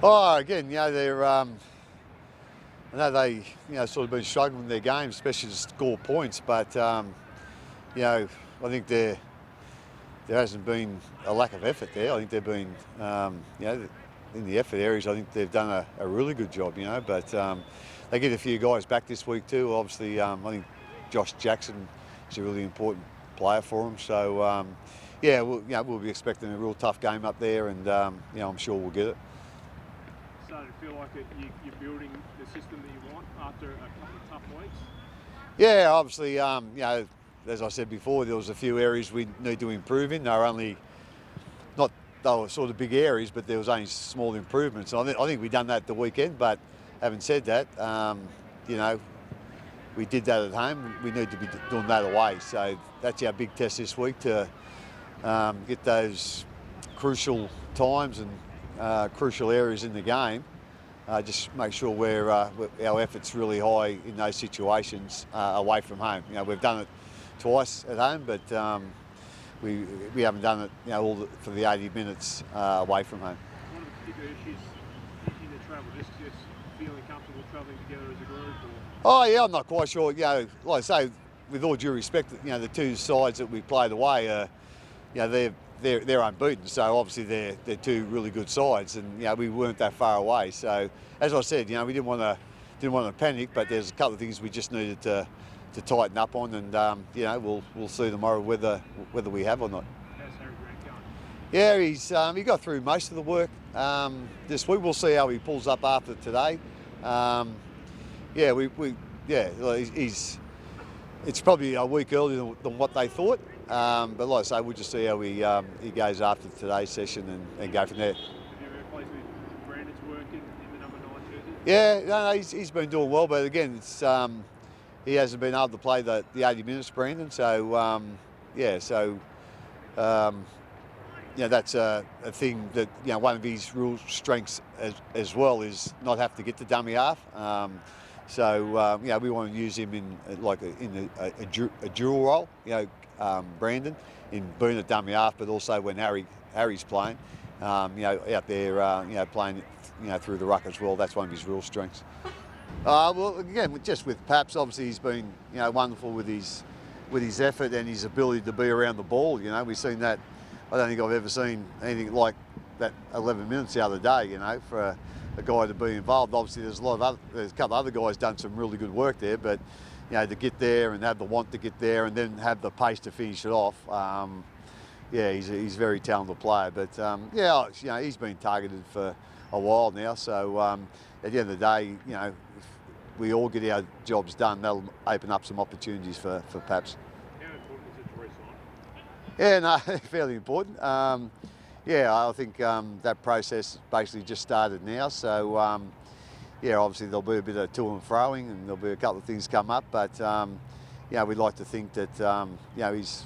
Oh, again, they're. I know they, sort of been struggling in their games, especially to score points. But I think there hasn't been a lack of effort there. I think they've been, in the effort areas. I think they've done a really good job. But they get a few guys back this week too. Obviously, I think Josh Jackson is a really important player for them. So we'll be expecting a real tough game up there, and I'm sure we'll get it. Starting to feel like you're building the system that you want after a couple of tough weeks? Yeah, obviously, as I said before, there was a few areas we need to improve in. They were sort of big areas, but there was only small improvements. And I think we've done that the weekend, but having said that, we did that at home. We need to be doing that away. So that's our big test this week, to get those crucial times and crucial areas in the game. Just make sure our effort's really high in those situations away from home. We've done it twice at home, but we haven't done it for the 80 minutes away from home. What are the particular issues in the travel? Just feeling comfortable travelling together as a group? Oh yeah, I'm not quite sure. Like I say, with all due respect, the two sides that we played away, they're unbeaten. So obviously they're two really good sides, and we weren't that far away. So as I said, we didn't want to panic, but there's a couple of things we just needed to tighten up on, and we'll see tomorrow whether we have or not. How's Harry Grant Yeah, going? he got through most of the work this week. We'll see how he pulls up after today. It's probably a week earlier than what they thought, but like I say, we'll just see how he goes after today's session and go from there. Have you ever placed with Brandon's work in the number 9 jersey? Yeah, no, he's been doing well, but again, it's he hasn't been able to play the 80 minutes, Brandon. So that's a thing that one of his real strengths as well is not have to get to dummy half. We want to use him in a dual role, Brandon, in being a dummy half, but also when Harry's playing, out there, playing, through the ruck as well. That's one of his real strengths. Well, again, just with Paps, obviously he's been, wonderful with his effort and his ability to be around the ball. We've seen that. I don't think I've ever seen anything like that 11 minutes the other day, for a guy to be involved. Obviously, there's a couple of other guys done some really good work there, but to get there and have the want to get there and then have the pace to finish it off. He's a very talented player. But he's been targeted for a while now. So at the end of the day, if we all get our jobs done, that'll open up some opportunities for Paps. How important is it to re-sign? Yeah, no, fairly important. I think that process basically just started now. So, obviously there'll be a bit of to and froing, and there'll be a couple of things come up. But, we'd like to think that, he's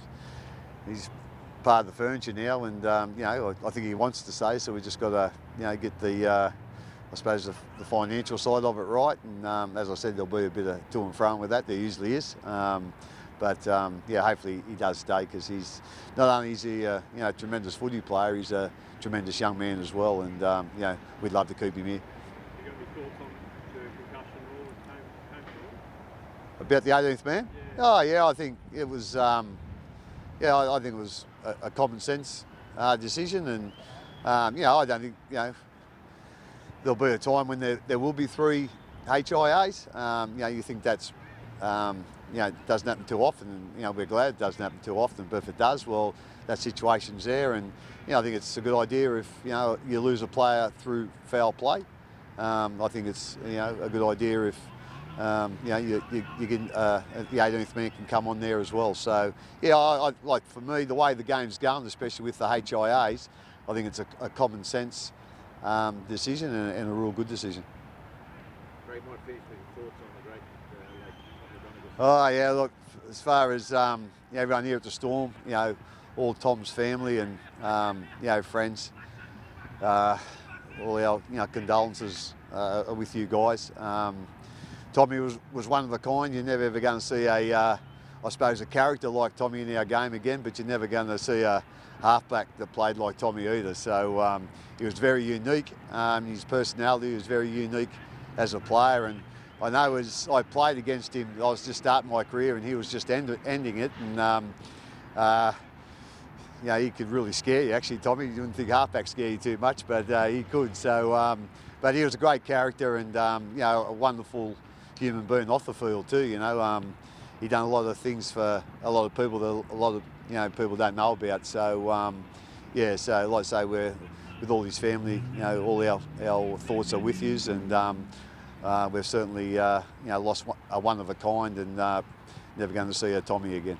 part of the furniture now, and, I think he wants to stay. So we just got to, get the, I suppose, the financial side of it right. And as I said, there'll be a bit of to and froing with that. There usually is. Hopefully he does stay, because he's not only is he a tremendous footy player, he's a tremendous young man as well, and we'd love to keep him here. You got any thoughts on the concussion rule that came through? About the 18th man? Yeah. Oh yeah, I think it was. I think it was a common sense decision, and I don't think there'll be a time when there will be 3 HIAs. You think that's. It doesn't happen too often, and we're glad it doesn't happen too often. But if it does, well, that situation's there, and I think it's a good idea if you lose a player through foul play. I think it's a good idea if you can the 18th man can come on there as well. So I like, for me, the way the game's going, especially with the HIAs, I think it's a common sense decision and a real good decision. Greg, might finish with your thoughts on the great Oh yeah, look, as far as everyone here at the Storm, all Tom's family and friends, all our condolences are with you guys. Tommy was one of a kind. You're never ever going to see a character like Tommy in our game again, but you're never going to see a halfback that played like Tommy either. So he was very unique. His personality was very unique as a player, and I know as I played against him, I was just starting my career and he was just ending it. And you know, he could really scare you. Actually, Tommy, you wouldn't think halfback scare you too much, but he could. So, but he was a great character and you know, a wonderful human being off the field too. You know, he done a lot of things for a lot of people that a lot of people don't know about. So yeah, so like I say, we're with all his family. You know, all our thoughts are with you, and we've certainly lost a one of a kind, and never going to see a Tommy again.